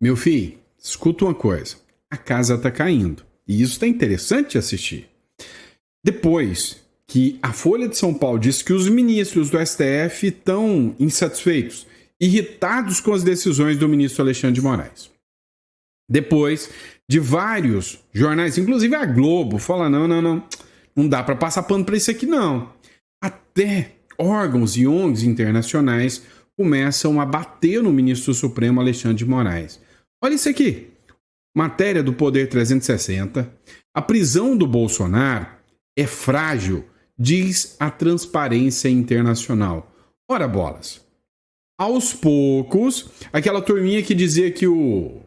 Meu filho, escuta uma coisa. A casa tá caindo. E isso tá interessante de assistir. Depois que a Folha de São Paulo diz que os ministros do STF estão insatisfeitos, irritados com as decisões do ministro Alexandre de Moraes. Depois de vários jornais, inclusive a Globo, falar não dá para passar pano para isso aqui não. Até órgãos e ONGs internacionais começam a bater no ministro Supremo Alexandre de Moraes. Olha isso aqui. Matéria do Poder 360. A prisão do Bolsonaro é frágil, diz a Transparência Internacional. Ora bolas. Aos poucos, aquela turminha que dizia que o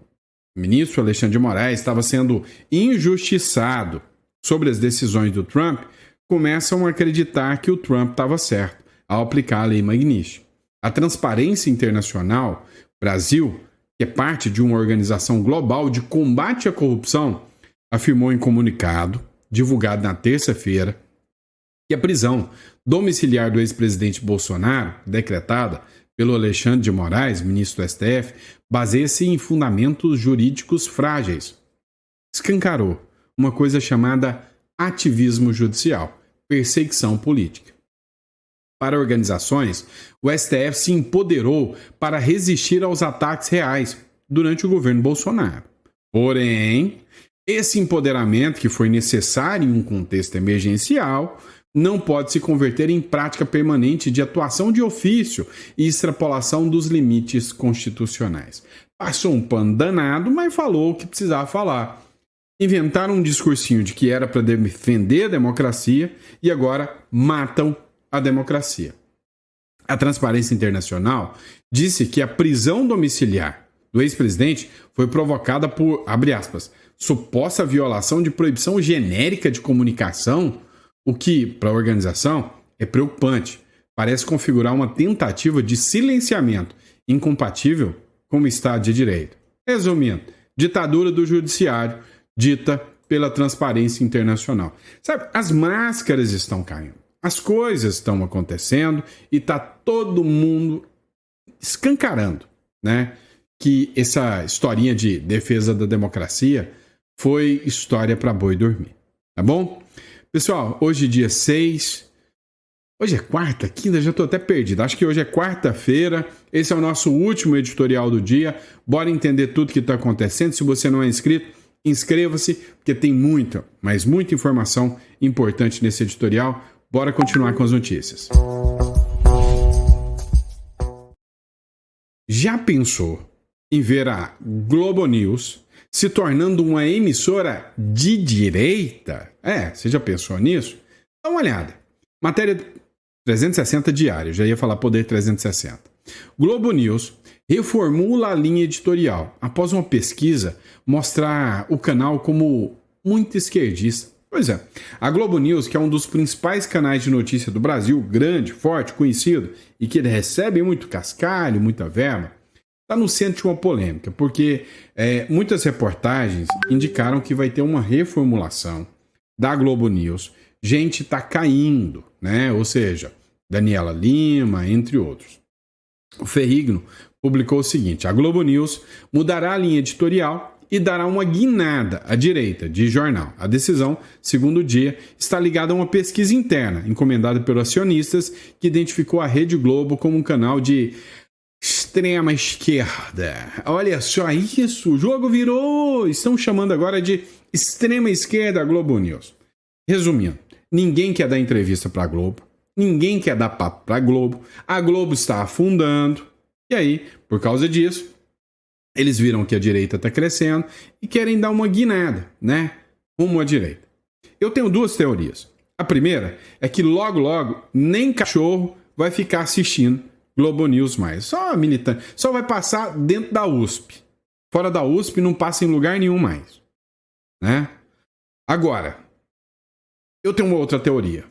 ministro Alexandre de Moraes estava sendo injustiçado sobre as decisões do Trump, começam a acreditar que o Trump estava certo ao aplicar a Lei Magnitsky. A Transparência Internacional, Brasil, que é parte de uma organização global de combate à corrupção, afirmou em comunicado, divulgado na terça-feira, que a prisão domiciliar do ex-presidente Bolsonaro, decretada pelo Alexandre de Moraes, ministro do STF, baseia-se em fundamentos jurídicos frágeis. Escancarou uma coisa chamada ativismo judicial, perseguição política. Para organizações, o STF se empoderou para resistir aos ataques reais durante o governo Bolsonaro. Porém, esse empoderamento, que foi necessário em um contexto emergencial, não pode se converter em prática permanente de atuação de ofício e extrapolação dos limites constitucionais. Passou um pano danado, mas falou o que precisava falar. Inventaram um discursinho de que era para defender a democracia e agora matam a democracia. A Transparência Internacional disse que a prisão domiciliar do ex-presidente foi provocada por, abre aspas, suposta violação de proibição genérica de comunicação, o que, para a organização, é preocupante. Parece configurar uma tentativa de silenciamento incompatível com o Estado de Direito. Resumindo, ditadura do judiciário dita pela Transparência Internacional. Sabe, as máscaras estão caindo. As coisas estão acontecendo e está todo mundo escancarando, né? Que essa historinha de defesa da democracia foi história para boi dormir, tá bom? Pessoal, hoje é dia 6, hoje é quarta, quinta, já estou até perdido, acho que hoje é quarta-feira, esse é o nosso último editorial do dia, bora entender tudo que está acontecendo. Se você não é inscrito, inscreva-se, porque tem muita, mas muita informação importante nesse editorial. Bora continuar com as notícias. Já pensou em ver a Globo News se tornando uma emissora de direita? Você já pensou nisso? Dá uma olhada. Matéria 360 diário, já ia falar Poder 360. Globo News reformula a linha editorial após uma pesquisa mostrar o canal como muito esquerdista. Pois é, a Globo News, que é um dos principais canais de notícia do Brasil, grande, forte, conhecido e que recebe muito cascalho, muita verba, está no centro de uma polêmica, porque muitas reportagens indicaram que vai ter uma reformulação da Globo News. Gente está caindo, né? Ou seja, Daniela Lima, entre outros. O Ferrigno publicou o seguinte: a Globo News mudará a linha editorial e dará uma guinada à direita de jornal. A decisão, segundo o Dia, está ligada a uma pesquisa interna encomendada pelos acionistas que identificou a Rede Globo como um canal de extrema esquerda. Olha só isso, o jogo virou. Estão chamando agora de extrema esquerda a Globo News. Resumindo, ninguém quer dar entrevista para a Globo, ninguém quer dar papo para a Globo está afundando, e aí, por causa disso, eles viram que a direita está crescendo e querem dar uma guinada, né? Rumo à direita. Eu tenho duas teorias. A primeira é que logo, nem cachorro vai ficar assistindo Globo News mais. Só militante. Só vai passar dentro da USP. Fora da USP não passa em lugar nenhum mais. Né? Agora, eu tenho uma outra teoria.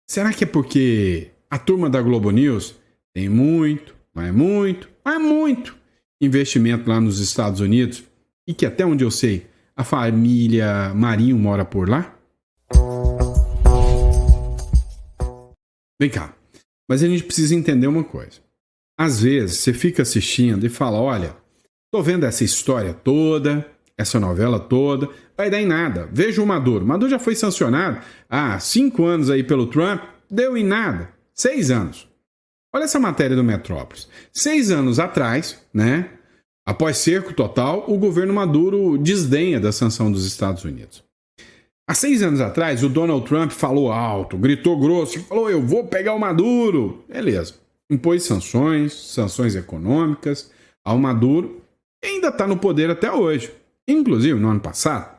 Será que é porque a turma da Globo News tem muito investimento lá nos Estados Unidos e que, até onde eu sei, a família Marinho mora por lá? Vem cá, mas a gente precisa entender uma coisa. Às vezes você fica assistindo e fala, olha, Tô vendo essa história toda, essa novela toda, vai dar em nada. Veja o Maduro. Maduro já foi sancionado há 5 anos aí pelo Trump, deu em nada. 6 anos. Olha essa matéria do Metrópolis. 6 anos atrás, né, após cerco total, o governo Maduro desdenha da sanção dos Estados Unidos. Há 6 anos atrás, o Donald Trump falou alto, gritou grosso, falou, eu vou pegar o Maduro. Beleza. Impôs sanções econômicas ao Maduro, e ainda está no poder até hoje. Inclusive, no ano passado,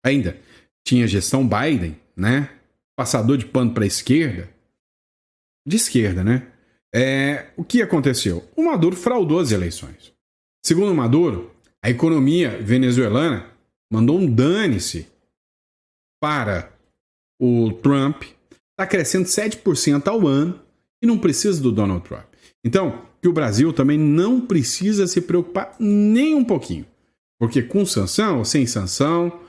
ainda tinha gestão Biden, né? Passador de pano para a esquerda. De esquerda, né? O que aconteceu? O Maduro fraudou as eleições. Segundo o Maduro, a economia venezuelana mandou um dane-se para o Trump. Está crescendo 7% ao ano e não precisa do Donald Trump. Então, que o Brasil também não precisa se preocupar nem um pouquinho. Porque com sanção ou sem sanção,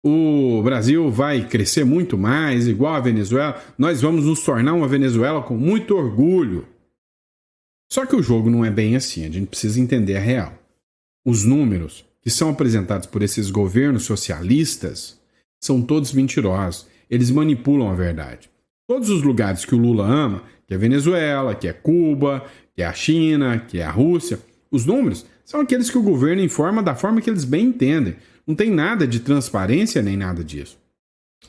o Brasil vai crescer muito mais, igual a Venezuela. Nós vamos nos tornar uma Venezuela com muito orgulho. Só que o jogo não é bem assim, a gente precisa entender a real. Os números que são apresentados por esses governos socialistas são todos mentirosos. Eles manipulam a verdade. Todos os lugares que o Lula ama, que é Venezuela, que é Cuba, que é a China, que é a Rússia, os números são aqueles que o governo informa da forma que eles bem entendem. Não tem nada de transparência nem nada disso.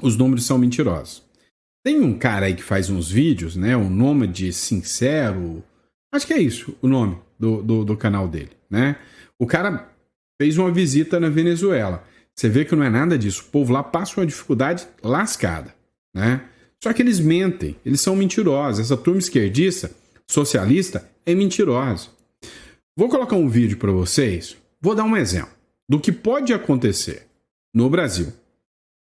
Os números são mentirosos. Tem um cara aí que faz uns vídeos, né? O Nômade Sincero. Acho que é isso o nome do canal dele, né? O cara fez uma visita na Venezuela. Você vê que não é nada disso. O povo lá passa uma dificuldade lascada, né? Só que eles mentem, eles são mentirosos. Essa turma esquerdista, socialista, é mentirosa. Vou colocar um vídeo para vocês, vou dar um exemplo do que pode acontecer no Brasil.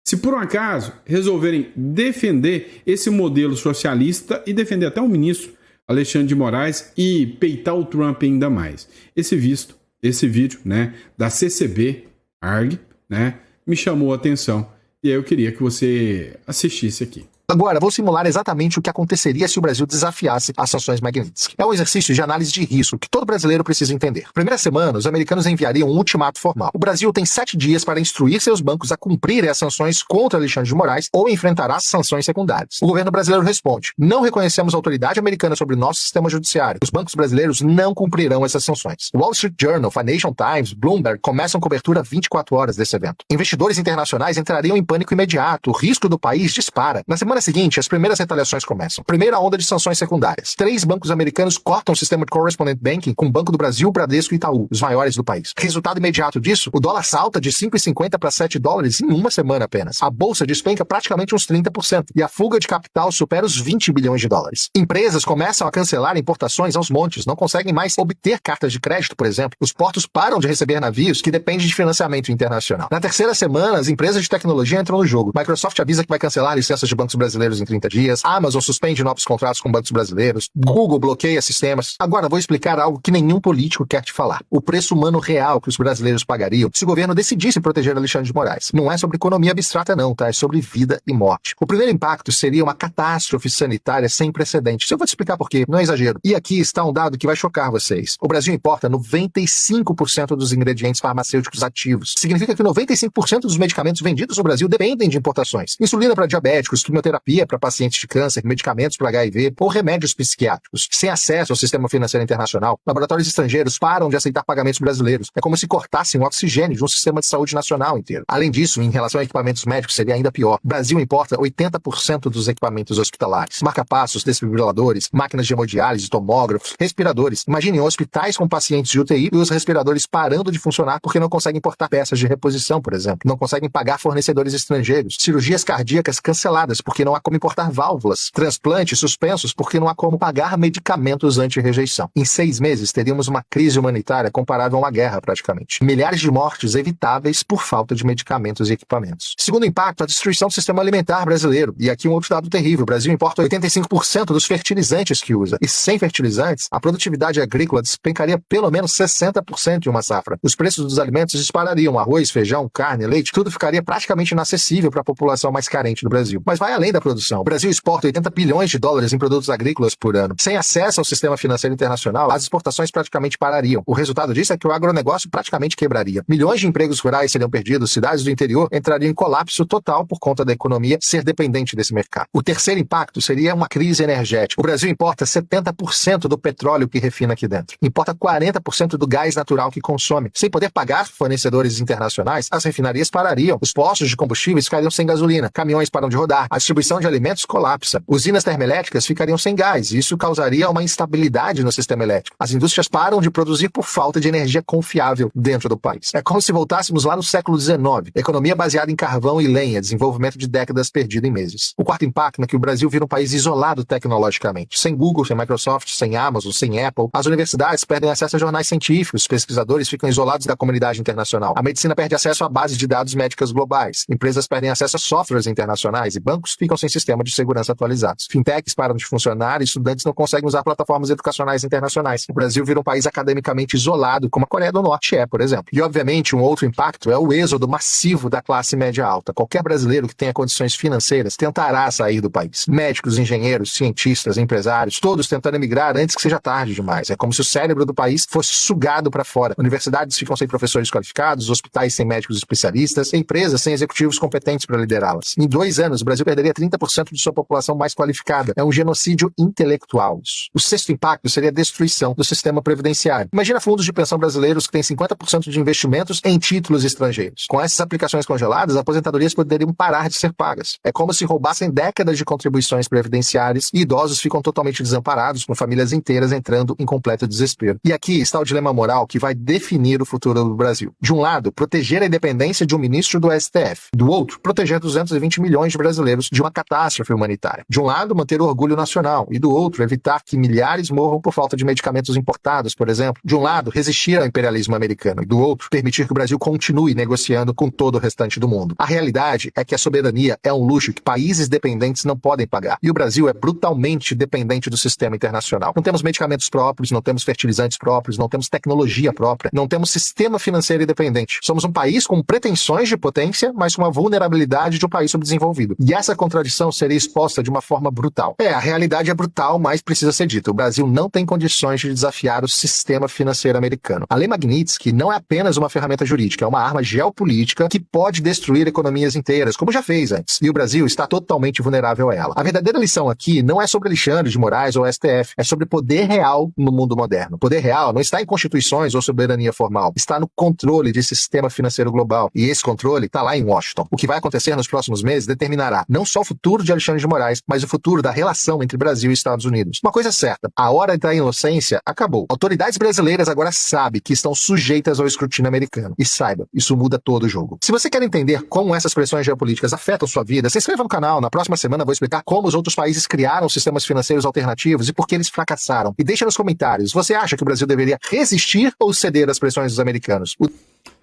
Se por um acaso resolverem defender esse modelo socialista e defender até o ministro Alexandre de Moraes e peitar o Trump ainda mais. Esse vídeo, né, da CCB, ARG, né, me chamou a atenção e aí eu queria que você assistisse aqui. Agora, vou simular exatamente o que aconteceria se o Brasil desafiasse as sanções Magnitsky. É um exercício de análise de risco que todo brasileiro precisa entender. Primeira semana, os americanos enviariam um ultimato formal. O Brasil tem 7 dias para instruir seus bancos a cumprirem as sanções contra Alexandre de Moraes ou enfrentará sanções secundárias. O governo brasileiro responde: não reconhecemos autoridade americana sobre o nosso sistema judiciário. Os bancos brasileiros não cumprirão essas sanções. O Wall Street Journal, Financial Times, Bloomberg começam cobertura 24 horas desse evento. Investidores internacionais entrariam em pânico imediato. O risco do país dispara. Na semana seguinte, as primeiras retaliações começam. Primeira onda de sanções secundárias. 3 bancos americanos cortam o sistema de correspondent banking com o Banco do Brasil, Bradesco e Itaú, os maiores do país. Resultado imediato disso, o dólar salta de 5,50 para 7 dólares em uma semana apenas. A bolsa despenca praticamente uns 30% e a fuga de capital supera os 20 bilhões de dólares. Empresas começam a cancelar importações aos montes, não conseguem mais obter cartas de crédito, por exemplo. Os portos param de receber navios que dependem de financiamento internacional. Na terceira semana, as empresas de tecnologia entram no jogo. Microsoft avisa que vai cancelar licenças de bancos brasileiros em 30 dias, Amazon suspende novos contratos com bancos brasileiros, Google bloqueia sistemas. Agora vou explicar algo que nenhum político quer te falar. O preço humano real que os brasileiros pagariam se o governo decidisse proteger Alexandre de Moraes. Não é sobre economia abstrata não, tá? É sobre vida e morte. O primeiro impacto seria uma catástrofe sanitária sem precedentes. Eu vou te explicar por quê, não é exagero. E aqui está um dado que vai chocar vocês. O Brasil importa 95% dos ingredientes farmacêuticos ativos. Significa que 95% dos medicamentos vendidos no Brasil dependem de importações. Insulina para diabéticos, quimioterapia para pacientes de câncer, medicamentos para HIV ou remédios psiquiátricos. Sem acesso ao sistema financeiro internacional, laboratórios estrangeiros param de aceitar pagamentos brasileiros. É como se cortassem o oxigênio de um sistema de saúde nacional inteiro. Além disso, em relação a equipamentos médicos, seria ainda pior. O Brasil importa 80% dos equipamentos hospitalares. Marca-passos, desfibriladores, máquinas de hemodiálise, tomógrafos, respiradores. Imaginem hospitais com pacientes de UTI e os respiradores parando de funcionar porque não conseguem importar peças de reposição, por exemplo. Não conseguem pagar fornecedores estrangeiros. Cirurgias cardíacas canceladas porque não há como importar válvulas, transplantes suspensos porque não há como pagar medicamentos anti-rejeição. Em 6 meses, teríamos uma crise humanitária comparável a uma guerra, praticamente. Milhares de mortes evitáveis por falta de medicamentos e equipamentos. Segundo impacto, a destruição do sistema alimentar brasileiro. E aqui um outro dado terrível. O Brasil importa 85% dos fertilizantes que usa. E sem fertilizantes, a produtividade agrícola despencaria pelo menos 60% em uma safra. Os preços dos alimentos disparariam. Arroz, feijão, carne, leite, tudo ficaria praticamente inacessível para a população mais carente do Brasil. Mas vai além da da produção. O Brasil exporta 80 bilhões de dólares em produtos agrícolas por ano. Sem acesso ao sistema financeiro internacional, as exportações praticamente parariam. O resultado disso é que o agronegócio praticamente quebraria. Milhões de empregos rurais seriam perdidos, cidades do interior entrariam em colapso total por conta da economia ser dependente desse mercado. O terceiro impacto seria uma crise energética. O Brasil importa 70% do petróleo que refina aqui dentro. Importa 40% do gás natural que consome. Sem poder pagar fornecedores internacionais, as refinarias parariam. Os postos de combustíveis ficariam sem gasolina. Caminhões param de rodar. A distribuição de alimentos colapsa. Usinas termoelétricas ficariam sem gás. Isso causaria uma instabilidade no sistema elétrico. As indústrias param de produzir por falta de energia confiável dentro do país. É como se voltássemos lá no século XIX. Economia baseada em carvão e lenha. Desenvolvimento de décadas perdido em meses. O quarto impacto é que o Brasil vira um país isolado tecnologicamente. Sem Google, sem Microsoft, sem Amazon, sem Apple. As universidades perdem acesso a jornais científicos. Os pesquisadores ficam isolados da comunidade internacional. A medicina perde acesso a bases de dados médicas globais. Empresas perdem acesso a softwares internacionais e bancos ficam sem sistema de segurança atualizados. Fintechs param de funcionar e estudantes não conseguem usar plataformas educacionais internacionais. O Brasil vira um país academicamente isolado, como a Coreia do Norte é, por exemplo. E, obviamente, um outro impacto é o êxodo massivo da classe média alta. Qualquer brasileiro que tenha condições financeiras tentará sair do país. Médicos, engenheiros, cientistas, empresários, todos tentando emigrar antes que seja tarde demais. É como se o cérebro do país fosse sugado para fora. Universidades ficam sem professores qualificados, hospitais sem médicos especialistas, empresas sem executivos competentes para liderá-las. Em 2 anos, o Brasil perderia 30% de sua população mais qualificada. É um genocídio intelectual. O sexto impacto seria a destruição do sistema previdenciário. Imagina fundos de pensão brasileiros que têm 50% de investimentos em títulos estrangeiros. Com essas aplicações congeladas, as aposentadorias poderiam parar de ser pagas. É como se roubassem décadas de contribuições previdenciárias e idosos ficam totalmente desamparados, com famílias inteiras entrando em completo desespero. E aqui está o dilema moral que vai definir o futuro do Brasil. De um lado, proteger a independência de um ministro do STF. Do outro, proteger 220 milhões de brasileiros de uma catástrofe humanitária. De um lado, manter o orgulho nacional. E do outro, evitar que milhares morram por falta de medicamentos importados, por exemplo. De um lado, resistir ao imperialismo americano. E do outro, permitir que o Brasil continue negociando com todo o restante do mundo. A realidade é que a soberania é um luxo que países dependentes não podem pagar. E o Brasil é brutalmente dependente do sistema internacional. Não temos medicamentos próprios, não temos fertilizantes próprios, não temos tecnologia própria, não temos sistema financeiro independente. Somos um país com pretensões de potência, mas com a vulnerabilidade de um país subdesenvolvido. E essa contradição seria exposta de uma forma brutal. A realidade é brutal, mas precisa ser dita. O Brasil não tem condições de desafiar o sistema financeiro americano. A Lei Magnitsky não é apenas uma ferramenta jurídica, é uma arma geopolítica que pode destruir economias inteiras, como já fez antes. E o Brasil está totalmente vulnerável a ela. A verdadeira lição aqui não é sobre Alexandre de Moraes ou STF, é sobre poder real no mundo moderno. Poder real não está em constituições ou soberania formal, está no controle de sistema financeiro global. E esse controle está lá em Washington. O que vai acontecer nos próximos meses determinará não só o futuro de Alexandre de Moraes, mas o futuro da relação entre Brasil e Estados Unidos. Uma coisa é certa, a hora da inocência acabou. Autoridades brasileiras agora sabem que estão sujeitas ao escrutínio americano. E saiba, isso muda todo o jogo. Se você quer entender como essas pressões geopolíticas afetam sua vida, se inscreva no canal. Na próxima semana eu vou explicar como os outros países criaram sistemas financeiros alternativos e por que eles fracassaram. E deixa nos comentários, você acha que o Brasil deveria resistir ou ceder às pressões dos americanos?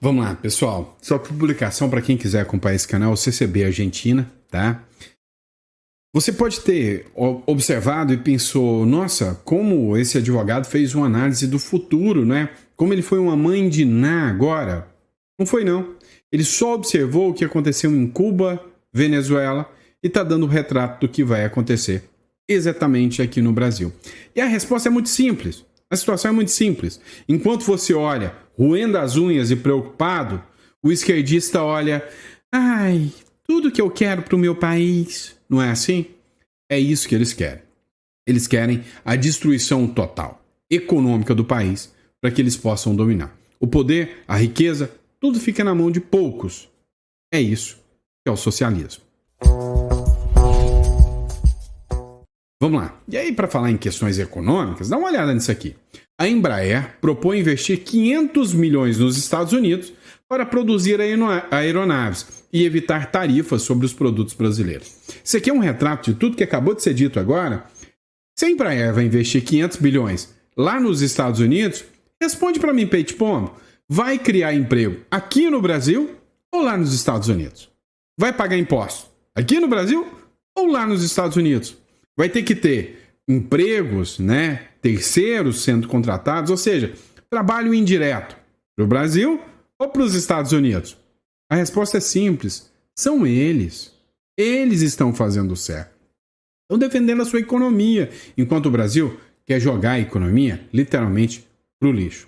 Vamos lá, pessoal. Só publicação para quem quiser acompanhar esse canal, o CCB Argentina, tá? Você pode ter observado e pensou, nossa, como esse advogado fez uma análise do futuro, né? Como ele foi uma mãe de Ná agora. Não foi, não. Ele só observou o que aconteceu em Cuba, Venezuela e está dando o retrato do que vai acontecer exatamente aqui no Brasil. E a resposta é muito simples. A situação é muito simples. Enquanto você olha, roendo as unhas e preocupado, o esquerdista olha, ai, tudo que eu quero para o meu país. Não é assim? É isso que eles querem. Eles querem a destruição total econômica do país para que eles possam dominar. O poder, a riqueza, tudo fica na mão de poucos. É isso que é o socialismo. Vamos lá. E aí, para falar em questões econômicas, dá uma olhada nisso aqui. A Embraer propõe investir 500 milhões nos Estados Unidos para produzir aeronaves e evitar tarifas sobre os produtos brasileiros. Isso aqui é um retrato de tudo que acabou de ser dito agora. Se a Embraer vai investir 500 bilhões lá nos Estados Unidos, responde para mim, Peito Pombo, vai criar emprego aqui no Brasil ou lá nos Estados Unidos? Vai pagar imposto aqui no Brasil ou lá nos Estados Unidos? Vai ter que ter empregos, né, terceiros sendo contratados, ou seja, trabalho indireto para o Brasil ou para os Estados Unidos? A resposta é simples, são eles. Eles estão fazendo certo. Estão defendendo a sua economia, enquanto o Brasil quer jogar a economia literalmente pro lixo.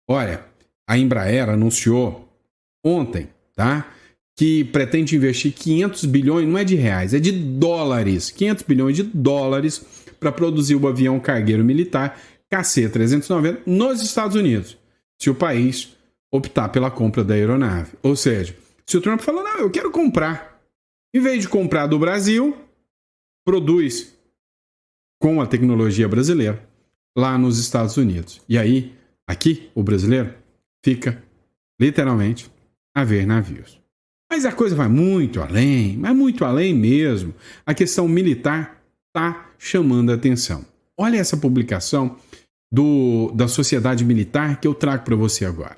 Olha, a Embraer anunciou ontem, tá, que pretende investir 500 bilhões, não é de reais, é de dólares, 500 bilhões de dólares para produzir o avião cargueiro militar KC-390 nos Estados Unidos, se o país optar pela compra da aeronave. Ou seja, se o Trump falar, não, eu quero comprar, em vez de comprar do Brasil, produz com a tecnologia brasileira lá nos Estados Unidos. E aí, aqui, o brasileiro fica literalmente a ver navios. Mas a coisa vai muito além, mas muito além mesmo. A questão militar está chamando a atenção. Olha essa publicação da Sociedade Militar que eu trago para você agora.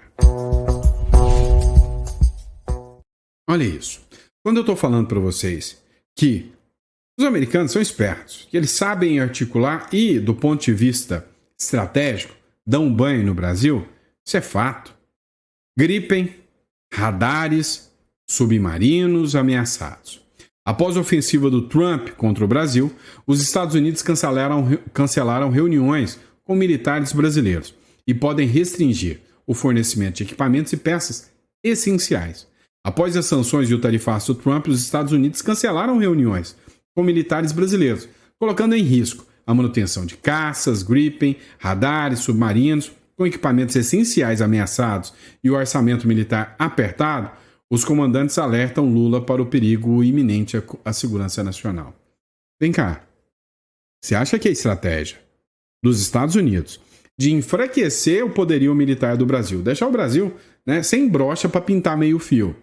Olha isso. Quando eu estou falando para vocês que os americanos são espertos, que eles sabem articular e, do ponto de vista estratégico, dão um banho no Brasil, isso é fato. Gripen, radares, submarinos ameaçados. Após a ofensiva do Trump contra o Brasil, os Estados Unidos cancelaram reuniões com militares brasileiros e podem restringir o fornecimento de equipamentos e peças essenciais. Após as sanções e o tarifaço do Trump, os Estados Unidos cancelaram reuniões com militares brasileiros, colocando em risco a manutenção de caças, Gripen, radares, submarinos, com equipamentos essenciais ameaçados e o orçamento militar apertado. Os comandantes alertam Lula para o perigo iminente à segurança nacional. Vem cá, você acha que a estratégia dos Estados Unidos de enfraquecer o poderio militar do Brasil, deixar o Brasil, né, sem brocha para pintar meio fio,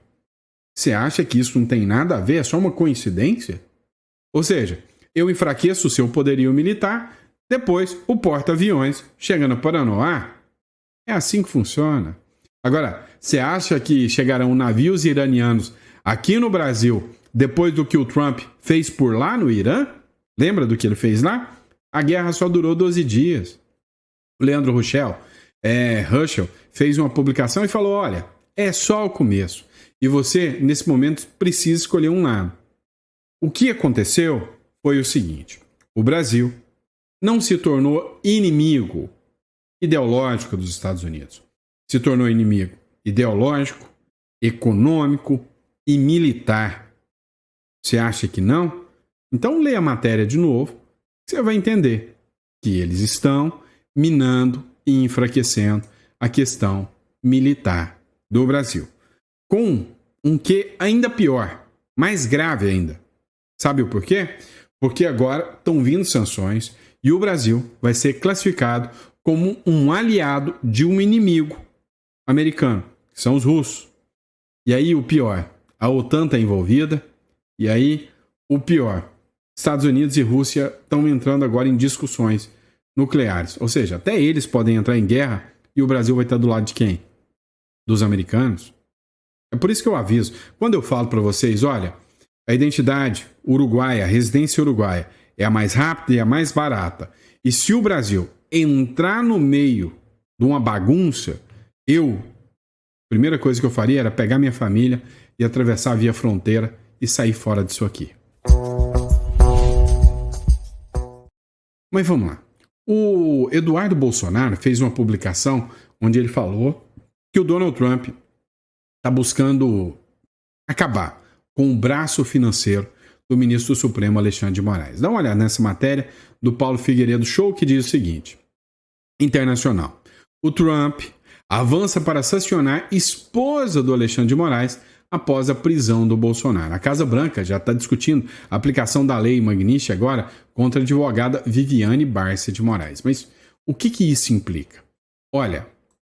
você acha que isso não tem nada a ver? É só uma coincidência? Ou seja, eu enfraqueço o seu poderio militar, depois o porta-aviões chega no Paranoá. É assim que funciona. Agora, você acha que chegarão navios iranianos aqui no Brasil depois do que o Trump fez por lá no Irã? Lembra do que ele fez lá? A guerra só durou 12 dias. O Leandro Ruschel fez uma publicação e falou, olha, é só o começo. E você, nesse momento, precisa escolher um lado. O que aconteceu foi o seguinte. O Brasil não se tornou inimigo ideológico dos Estados Unidos. Se tornou inimigo ideológico, econômico e militar. Você acha que não? Então leia a matéria de novo, você vai entender que eles estão minando e enfraquecendo a questão militar do Brasil. Com um quê ainda pior, mais grave ainda. Sabe o porquê? Porque agora estão vindo sanções e o Brasil vai ser classificado como um aliado de um inimigo americano, que são os russos. E aí o pior, a OTAN está envolvida, e aí o pior, Estados Unidos e Rússia estão entrando agora em discussões nucleares. Ou seja, até eles podem entrar em guerra e o Brasil vai estar do lado de quem? Dos americanos. É por isso que eu aviso. Quando eu falo para vocês, olha, a identidade uruguaia, a residência uruguaia, é a mais rápida e a mais barata. E se o Brasil entrar no meio de uma bagunça, a primeira coisa que eu faria era pegar minha família e atravessar a via fronteira e sair fora disso aqui. Mas vamos lá. O Eduardo Bolsonaro fez uma publicação onde ele falou que o Donald Trump está buscando acabar com o braço financeiro do ministro Supremo Alexandre de Moraes. Dá uma olhada nessa matéria do Paulo Figueiredo Show, que diz o seguinte. Internacional. O Trump avança para sancionar esposa do Alexandre de Moraes após a prisão do Bolsonaro. A Casa Branca já está discutindo a aplicação da lei Magnitsky agora contra a advogada Viviane Barcia de Moraes. Mas o que isso implica? Olha,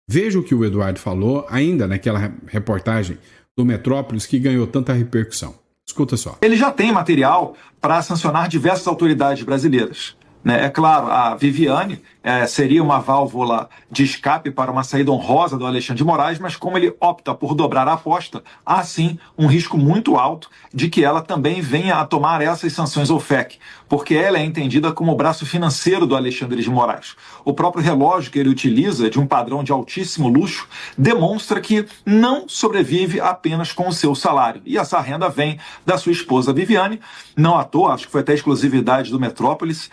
veja o que o Eduardo falou ainda naquela reportagem do Metrópolis que ganhou tanta repercussão. Escuta só. Ele já tem material para sancionar diversas autoridades brasileiras. né? É claro, a Viviane seria uma válvula de escape para uma saída honrosa do Alexandre de Moraes, mas como ele opta por dobrar a aposta, há sim um risco muito alto de que ela também venha a tomar essas sanções OFAC, porque ela é entendida como o braço financeiro do Alexandre de Moraes. O próprio relógio que ele utiliza, de um padrão de altíssimo luxo, demonstra que não sobrevive apenas com o seu salário. E essa renda vem da sua esposa Viviane. Não à toa, acho que foi até exclusividade do Metrópolis,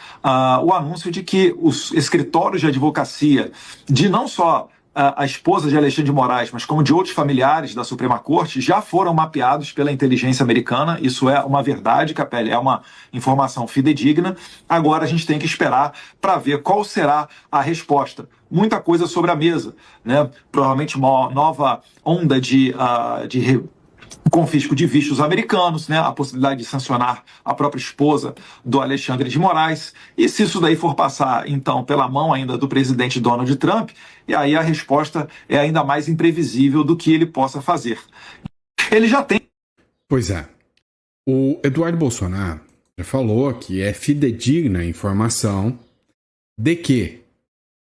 o anúncio de que os escritórios de advocacia de não só a esposa de Alexandre de Moraes, mas como de outros familiares da Suprema Corte, já foram mapeados pela inteligência americana. Isso é uma verdade, Capelli, é uma informação fidedigna. Agora a gente tem que esperar para ver qual será a resposta. Muita coisa sobre a mesa, né? Provavelmente uma nova onda de confisco de vistos americanos, né? A possibilidade de sancionar a própria esposa do Alexandre de Moraes. E se isso daí for passar, então, pela mão ainda do presidente Donald Trump, e aí a resposta é ainda mais imprevisível do que ele possa fazer. Ele já tem... Pois é. O Eduardo Bolsonaro já falou que é fidedigna a informação de que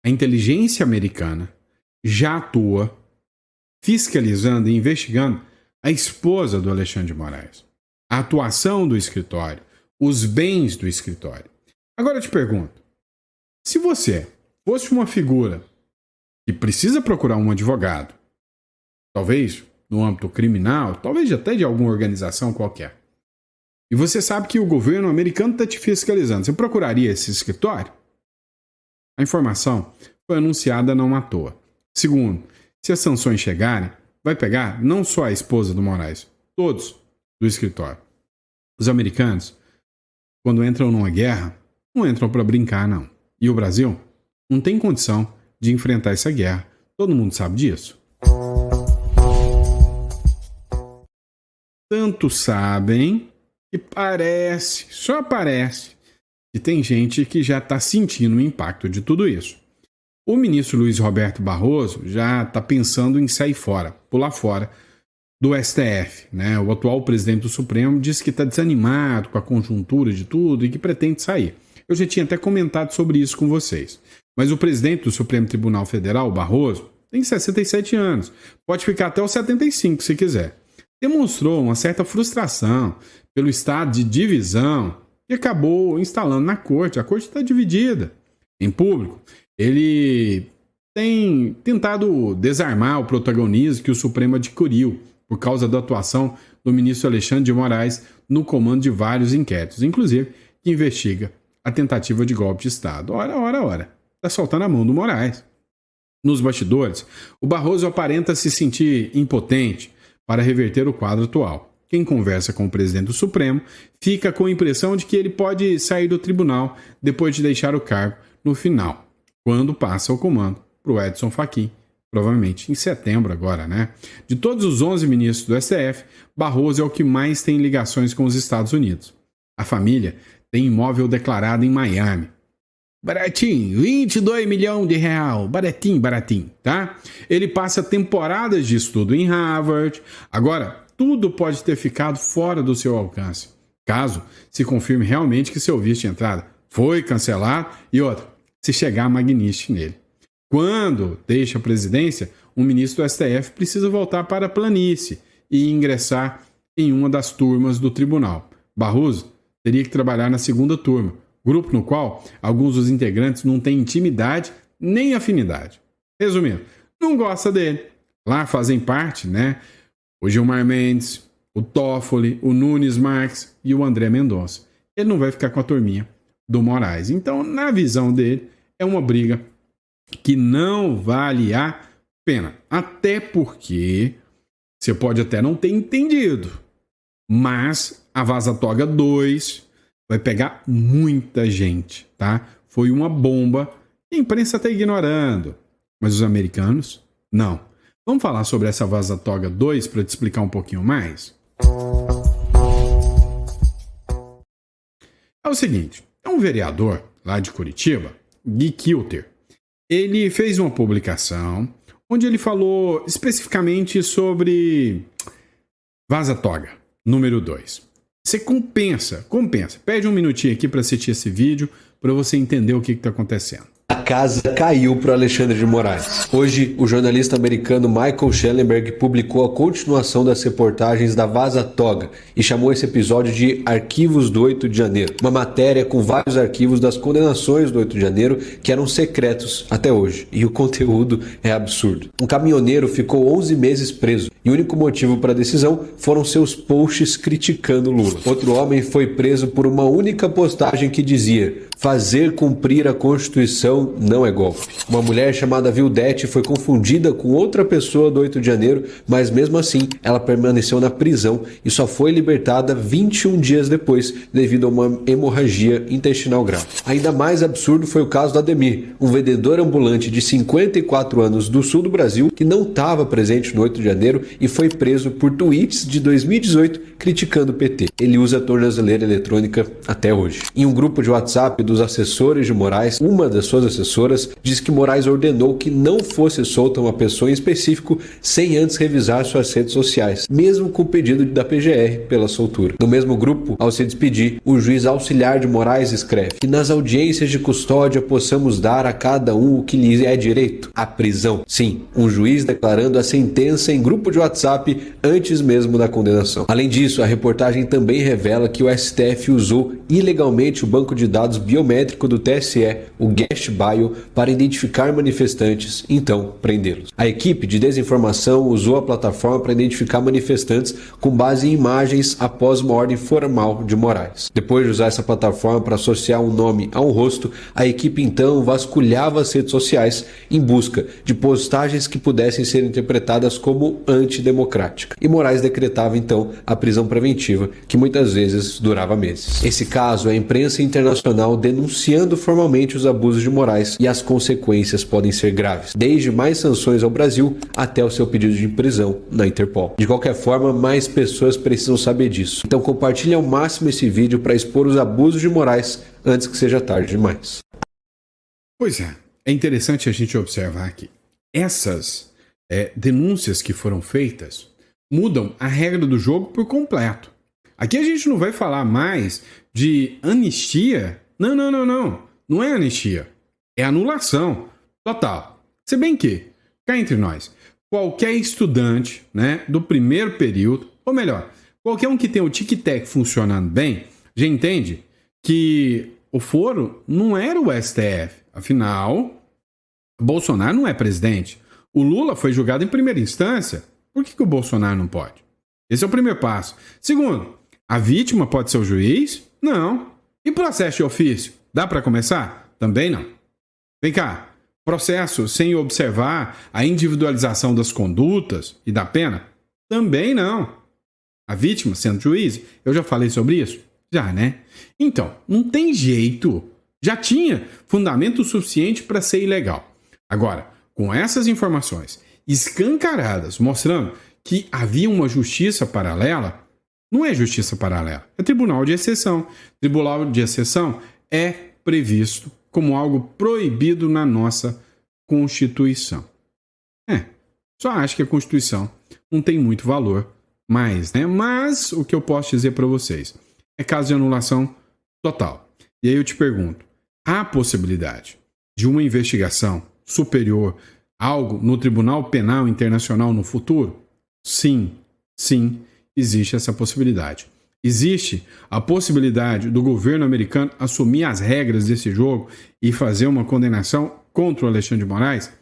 a inteligência americana já atua fiscalizando e investigando a esposa do Alexandre de Moraes, a atuação do escritório, os bens do escritório. Agora eu te pergunto, se você fosse uma figura que precisa procurar um advogado, talvez no âmbito criminal, talvez até de alguma organização qualquer, e você sabe que o governo americano está te fiscalizando, você procuraria esse escritório? A informação foi anunciada não à toa. Segundo, se as sanções chegarem, vai pegar não só a esposa do Moraes, todos do escritório. Os americanos, quando entram numa guerra, não entram para brincar, não. E o Brasil não tem condição de enfrentar essa guerra. Todo mundo sabe disso. Tanto sabem que parece, só parece, que tem gente que já está sentindo o impacto de tudo isso. O ministro Luiz Roberto Barroso já está pensando em sair fora, pular fora do STF, né? O atual presidente do Supremo disse que está desanimado com a conjuntura de tudo e que pretende sair. Eu já tinha até comentado sobre isso com vocês. Mas o presidente do Supremo Tribunal Federal, Barroso, tem 67 anos. Pode ficar até os 75 se quiser. Demonstrou uma certa frustração pelo estado de divisão que acabou instalando na corte. A corte está dividida em público. Ele tem tentado desarmar o protagonismo que o Supremo adquiriu por causa da atuação do ministro Alexandre de Moraes no comando de vários inquéritos, inclusive que investiga a tentativa de golpe de Estado. Ora. Está soltando a mão do Moraes. Nos bastidores, o Barroso aparenta se sentir impotente para reverter o quadro atual. Quem conversa com o presidente do Supremo fica com a impressão de que ele pode sair do tribunal depois de deixar o cargo no final, quando passa o comando para o Edson Fachin, provavelmente em setembro agora, né? De todos os 11 ministros do STF, Barroso é o que mais tem ligações com os Estados Unidos. A família tem imóvel declarado em Miami. Baratinho, 22 milhões de real, baratinho, tá? Ele passa temporadas de estudo em Harvard. Agora, tudo pode ter ficado fora do seu alcance, caso se confirme realmente que seu visto de entrada foi cancelado e outra, se chegar a Magnitsky nele. Quando deixa a presidência, um ministro do STF precisa voltar para a planície e ingressar em uma das turmas do tribunal. Barroso teria que trabalhar na segunda turma, grupo no qual alguns dos integrantes não têm intimidade nem afinidade. Resumindo, não gosta dele. Lá fazem parte, né, o Gilmar Mendes, o Toffoli, o Nunes Marques e o André Mendonça. Ele não vai ficar com a turminha do Moraes. Então, na visão dele, é uma briga que não vale a pena. Até porque você pode até não ter entendido, mas a Vaza Toga 2 vai pegar muita gente, tá? Foi uma bomba que a imprensa está ignorando, mas os americanos, não. Vamos falar sobre essa Vaza Toga 2 para te explicar um pouquinho mais? É o seguinte, é um vereador lá de Curitiba, Gui Kilter. Ele fez uma publicação onde ele falou especificamente sobre Vaza Toga número 2. Você compensa. Pede um minutinho aqui para assistir esse vídeo para você entender o que está acontecendo. A casa caiu para Alexandre de Moraes. Hoje, o jornalista americano Michael Schellenberg publicou a continuação das reportagens da Vaza Toga e chamou esse episódio de Arquivos do 8 de Janeiro. Uma matéria com vários arquivos das condenações do 8 de janeiro que eram secretos até hoje. E o conteúdo é absurdo. Um caminhoneiro ficou 11 meses preso e o único motivo para a decisão foram seus posts criticando Lula. Outro homem foi preso por uma única postagem que dizia: fazer cumprir a Constituição não é golpe. Uma mulher chamada Vildete foi confundida com outra pessoa do 8 de janeiro, mas mesmo assim ela permaneceu na prisão e só foi libertada 21 dias depois devido a uma hemorragia intestinal grave. Ainda mais absurdo foi o caso do Ademir, um vendedor ambulante de 54 anos do sul do Brasil que não estava presente no 8 de janeiro e foi preso por tweets de 2018 criticando o PT. Ele usa a tornozeleira eletrônica até hoje. Em um grupo de WhatsApp dos assessores de Moraes, uma das suas assessoras diz que Moraes ordenou que não fosse solta uma pessoa em específico sem antes revisar suas redes sociais, mesmo com o pedido da PGR pela soltura. No mesmo grupo, ao se despedir, o juiz auxiliar de Moraes escreve que nas audiências de custódia possamos dar a cada um o que lhe é direito, a prisão. Sim, um juiz declarando a sentença em grupo de WhatsApp antes mesmo da condenação. Além disso, a reportagem também revela que o STF usou ilegalmente o banco de dados biométrico do TSE, o Guest Bio, para identificar manifestantes e então prendê-los. A equipe de desinformação usou a plataforma para identificar manifestantes com base em imagens após uma ordem formal de Moraes. Depois de usar essa plataforma para associar um nome a um rosto, a equipe então vasculhava as redes sociais em busca de postagens que pudessem ser interpretadas como antidemocrática. E Moraes decretava então a prisão preventiva, que muitas vezes durava meses. Esse caso é a imprensa internacional denunciando formalmente os abusos de Moraes e as consequências podem ser graves, desde mais sanções ao Brasil até o seu pedido de prisão na Interpol. De qualquer forma, mais pessoas precisam saber disso. Então compartilhe ao máximo esse vídeo para expor os abusos de Moraes antes que seja tarde demais. Pois é interessante a gente observar que essas denúncias que foram feitas mudam a regra do jogo por completo. Aqui a gente não vai falar mais de anistia. Não é anistia. É anulação total. Se bem que, cá entre nós, qualquer estudante, né, do primeiro período, ou melhor, qualquer um que tem o tic-tac funcionando bem, já entende que o foro não era o STF. Afinal, Bolsonaro não é presidente. O Lula foi julgado em primeira instância. Por que o Bolsonaro não pode? Esse é o primeiro passo. Segundo, a vítima pode ser o juiz? Não. E processo de ofício? Dá para começar? Também não. Vem cá, processo sem observar a individualização das condutas e da pena? Também não. A vítima sendo juiz? Eu já falei sobre isso? Já, né? Então, não tem jeito. Já tinha fundamento suficiente para ser ilegal. Agora, com essas informações escancaradas, mostrando que havia uma justiça paralela, não é justiça paralela, é tribunal de exceção. Tribunal de exceção é previsto como algo proibido na nossa Constituição. Só acho que a Constituição não tem muito valor mais, né? Mas o que eu posso dizer para vocês é caso de anulação total. E aí eu te pergunto, há possibilidade de uma investigação superior, algo no Tribunal Penal Internacional no futuro? Sim, existe essa possibilidade. Existe a possibilidade do governo americano assumir as regras desse jogo e fazer uma condenação contra o Alexandre de Moraes?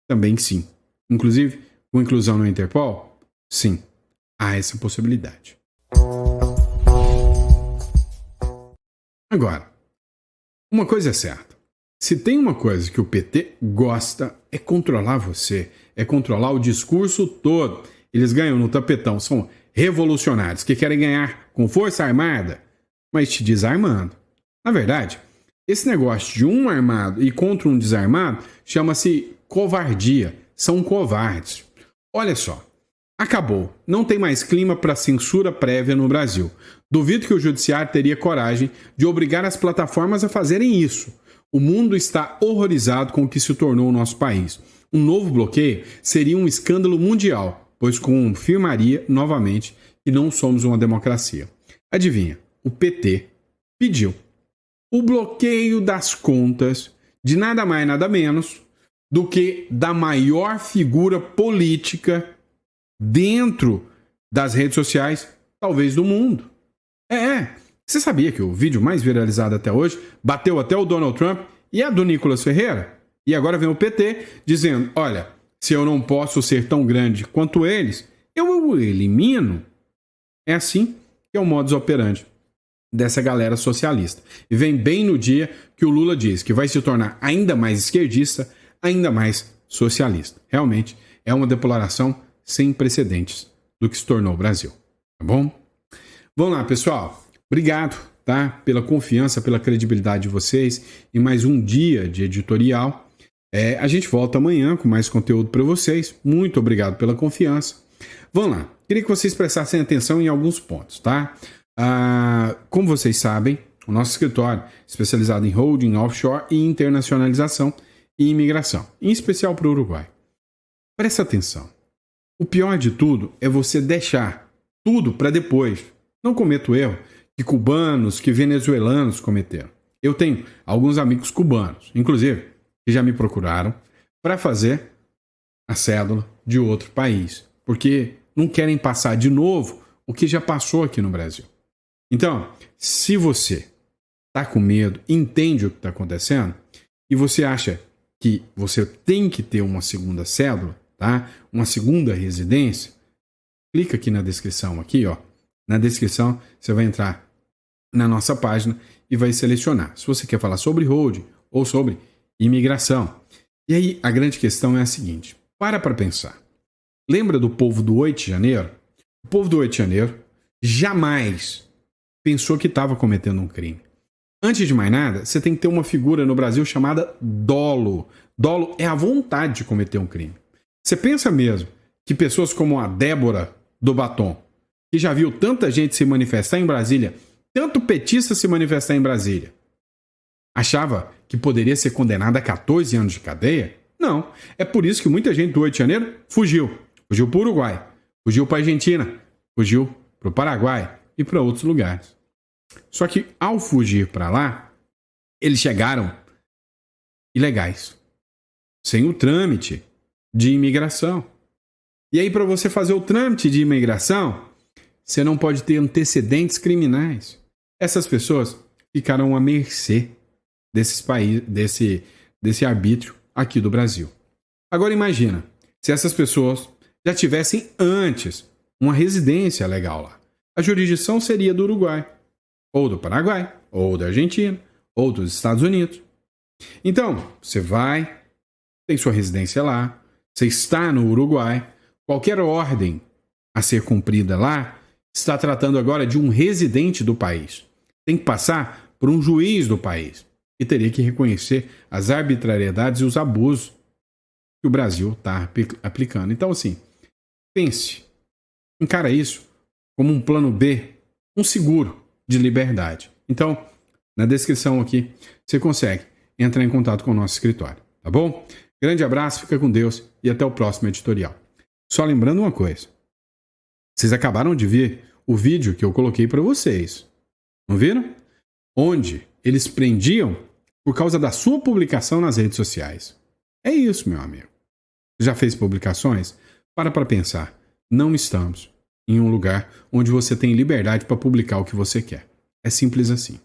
Também sim. Inclusive, com inclusão no Interpol? Sim, há essa possibilidade. Agora, uma coisa é certa. Se tem uma coisa que o PT gosta, é controlar você, é controlar o discurso todo. Eles ganham no tapetão, são revolucionários que querem ganhar com força armada, mas te desarmando. Na verdade, esse negócio de um armado e contra um desarmado chama-se covardia. São covardes. Olha só, acabou. Não tem mais clima para censura prévia no Brasil. Duvido que o judiciário teria coragem de obrigar as plataformas a fazerem isso. O mundo está horrorizado com o que se tornou o nosso país. Um novo bloqueio seria um escândalo mundial, pois confirmaria novamente que não somos uma democracia. Adivinha? O PT pediu o bloqueio das contas de nada mais nada menos do que da maior figura política dentro das redes sociais, talvez do mundo. Você sabia que o vídeo mais viralizado até hoje bateu até o Donald Trump e a do Nicolas Ferreira? E agora vem o PT dizendo, olha, se eu não posso ser tão grande quanto eles, eu o elimino. É assim que é o modus operandi dessa galera socialista. E vem bem no dia que o Lula diz que vai se tornar ainda mais esquerdista, ainda mais socialista. Realmente é uma deploração sem precedentes do que se tornou o Brasil. Tá bom? Vamos lá, pessoal. Obrigado, tá? Pela confiança, pela credibilidade de vocês em mais um dia de editorial. A gente volta amanhã com mais conteúdo para vocês. Muito obrigado pela confiança. Vamos lá. Queria que vocês prestassem atenção em alguns pontos, tá? Como vocês sabem, o nosso escritório especializado em holding, offshore e internacionalização e imigração, em especial para o Uruguai. Presta atenção. O pior de tudo é você deixar tudo para depois. Não cometa o erro que cubanos, que venezuelanos cometeram. Eu tenho alguns amigos cubanos, inclusive, que já me procuraram para fazer a cédula de outro país, porque não querem passar de novo o que já passou aqui no Brasil. Então, se você está com medo, entende o que está acontecendo, e você acha que você tem que ter uma segunda cédula, tá? Uma segunda residência, clica aqui na descrição, aqui, ó. Na descrição, você vai entrar na nossa página e vai selecionar se você quer falar sobre holding ou sobre imigração. E aí, a grande questão é a seguinte, para pensar. Lembra do povo do 8 de janeiro? O povo do 8 de janeiro jamais pensou que estava cometendo um crime. Antes de mais nada, você tem que ter uma figura no Brasil chamada dolo. Dolo é a vontade de cometer um crime. Você pensa mesmo que pessoas como a Débora do Batom, que já viu tanta gente se manifestar em Brasília, tanto petista se manifestar em Brasília, achava que poderia ser condenada a 14 anos de cadeia? Não. É por isso que muita gente do 8 de janeiro fugiu. Fugiu para o Uruguai, fugiu para a Argentina, fugiu para o Paraguai e para outros lugares. Só que ao fugir para lá, eles chegaram ilegais, sem o trâmite de imigração. E aí, para você fazer o trâmite de imigração, você não pode ter antecedentes criminais. Essas pessoas ficaram à mercê desses países, desse arbítrio aqui do Brasil. Agora imagina, se essas pessoas já tivessem antes uma residência legal lá. A jurisdição seria do Uruguai, ou do Paraguai, ou da Argentina, ou dos Estados Unidos. Então, você vai, tem sua residência lá, você está no Uruguai, qualquer ordem a ser cumprida lá está tratando agora de um residente do país. Tem que passar por um juiz do país e teria que reconhecer as arbitrariedades e os abusos que o Brasil está aplicando. Então, assim, pense, encara isso como um plano B, um seguro de liberdade. Então, na descrição aqui, você consegue entrar em contato com o nosso escritório, tá bom? Grande abraço, fica com Deus e até o próximo editorial. Só lembrando uma coisa, vocês acabaram de ver o vídeo que eu coloquei para vocês, não viram? Onde eles prendiam por causa da sua publicação nas redes sociais. É isso, meu amigo. Já fez publicações? Para pensar. Não estamos em um lugar onde você tem liberdade para publicar o que você quer. É simples assim.